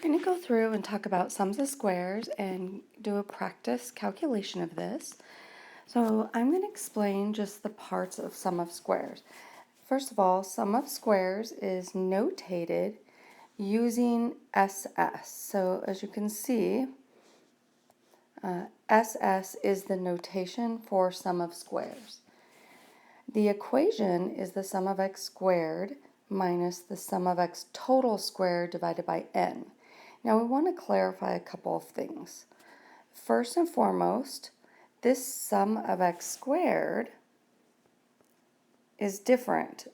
going to go through and talk about sums of squares and do a practice calculation of this. So I'm going to explain just the parts of sum of squares. First of all, sum of squares is notated using SS. So as you can see, SS is the notation for sum of squares. The equation is the sum of x squared minus the sum of x total squared divided by n. Now we want to clarify a couple of things. First and foremost, this sum of x squared is different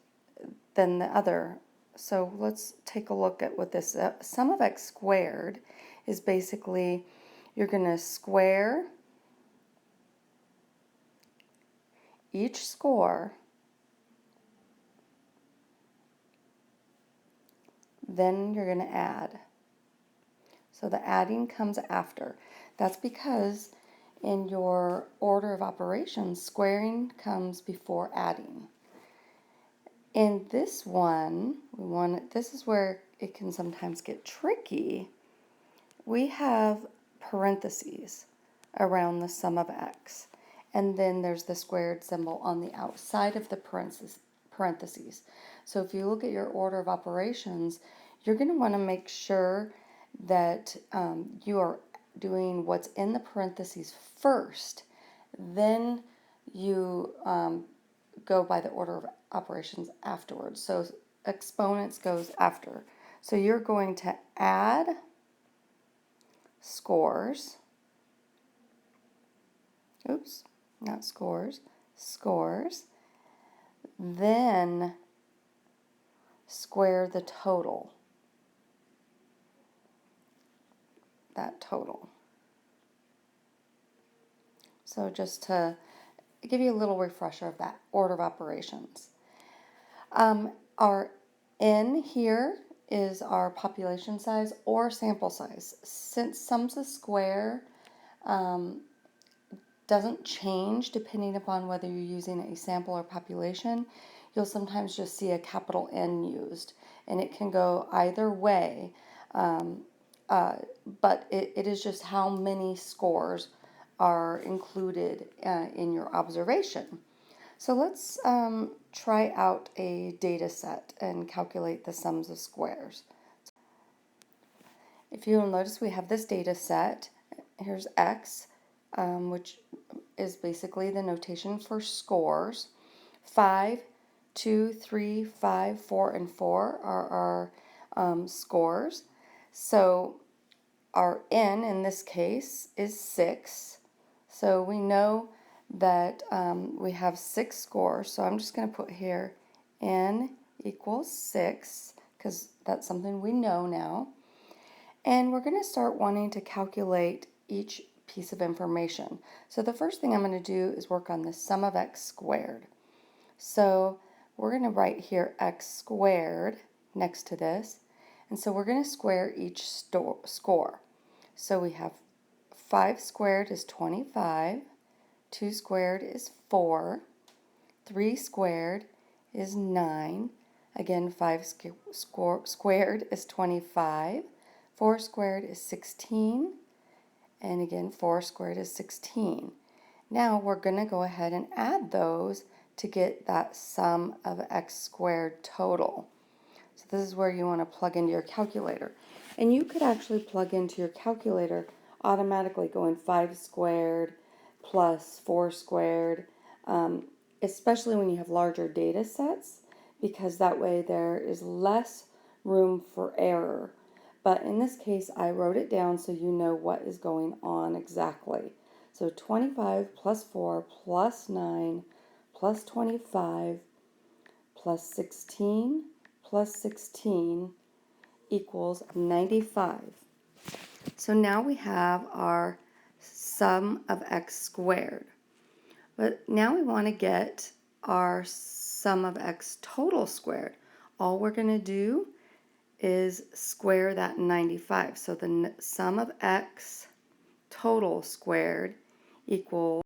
than the other. So let's take a look at what this sum of x squared is. Basically, you're going to square each score, then you're going to add. So the adding comes after. That's because in your order of operations, squaring comes before adding. In this one, this is where it can sometimes get tricky. We have parentheses around the sum of x, and then there's the squared symbol on the outside of the parentheses. So if you look at your order of operations, you're going to want to make sure that you are doing what's in the parentheses first, then you go by the order of operations afterwards. So exponents goes after. So you're going to add scores, not scores, scores, then square the total, that total. So just to give you a little refresher of that order of operations. Our n here is our population size or sample size. Since sums of square doesn't change depending upon whether you're using a sample or population, you'll sometimes just see a capital N used, and it can go either way, but it is just how many scores are included in your observation. So let's try out a data set and calculate the sums of squares. If you'll notice, we have this data set. Here's x, which is basically the notation for scores. 5, 2, 3, 5, 4, and 4 are our scores. So our n in this case is 6. So we know that we have 6 scores. So I'm just going to put here n equals 6 because that's something we know now. And we're going to start wanting to calculate each piece of information. So the first thing I'm going to do is work on the sum of x squared. So we're going to write here x squared next to this. And so we're going to square each score. So we have 5 squared is 25, 2 squared is 4, 3 squared is 9, again 5 squared is 25, 4 squared is 16, and again 4 squared is 16. Now we're going to go ahead and add those to get that sum of x squared total. So this is where you want to plug into your calculator. And you could actually plug into your calculator automatically going 5 squared plus 4 squared, especially when you have larger data sets, because that way there is less room for error. But in this case, I wrote it down so you know what is going on exactly. So 25 plus 4 plus 9 plus 25 plus 16 plus 16 equals 95. So now we have our sum of x squared. But now we want to get our sum of x total squared. All we're going to do is square that 95. So the sum of x total squared equals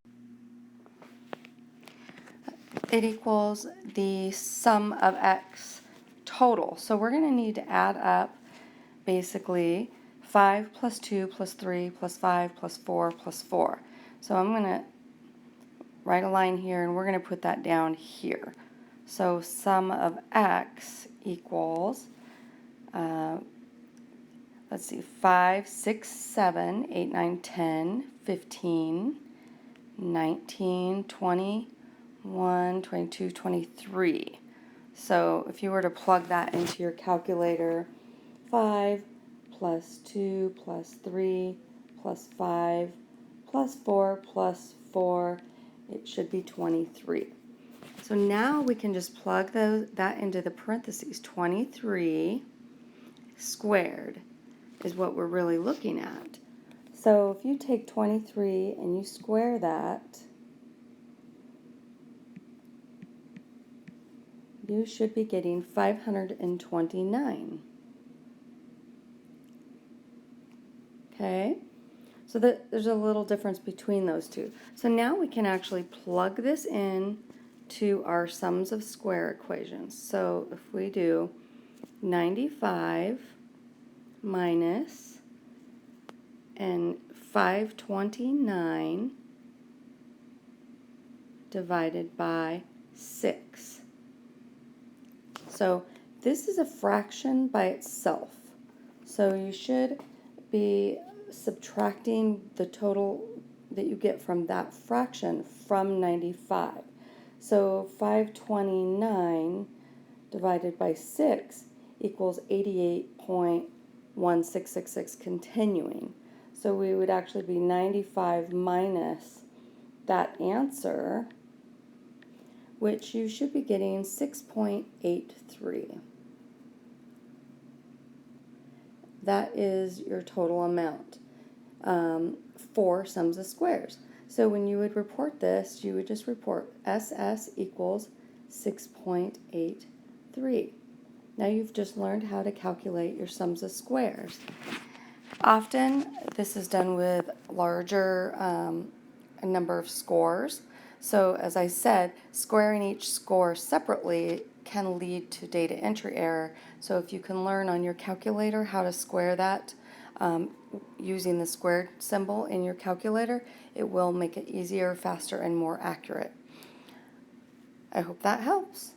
the sum of x total. So we're going to need to add up basically 5 plus 2 plus 3 plus 5 plus 4 plus 4. So I'm going to write a line here, and we're going to put that down here. So sum of x equals, let's see, 5, 6, 7, 8, 9, 10, 15, 19, 20, 21, 22, 23. So if you were to plug that into your calculator, 5 plus 2 plus 3 plus 5 plus 4 plus 4, it should be 23. So now we can just plug that into the parentheses. 23 squared is what we're really looking at. So if you take 23 and you square that, you should be getting 529. Okay, so there's a little difference between those two. So now we can actually plug this in to our sums of square equations. So if we do 95 minus and 529 divided by 6. So this is a fraction by itself. So you should be subtracting the total that you get from that fraction from 95. So 529 divided by 6 equals 88.1666 continuing. So we would actually be 95 minus that answer, which you should be getting 6.83. That is your total amount for sums of squares. So when you would report this, you would just report SS equals 6.83. Now you've just learned how to calculate your sums of squares. Often this is done with larger a number of scores. So as I said, squaring each score separately can lead to data entry error. So if you can learn on your calculator how to square that using the squared symbol in your calculator, it will make it easier, faster, and more accurate. I hope that helps.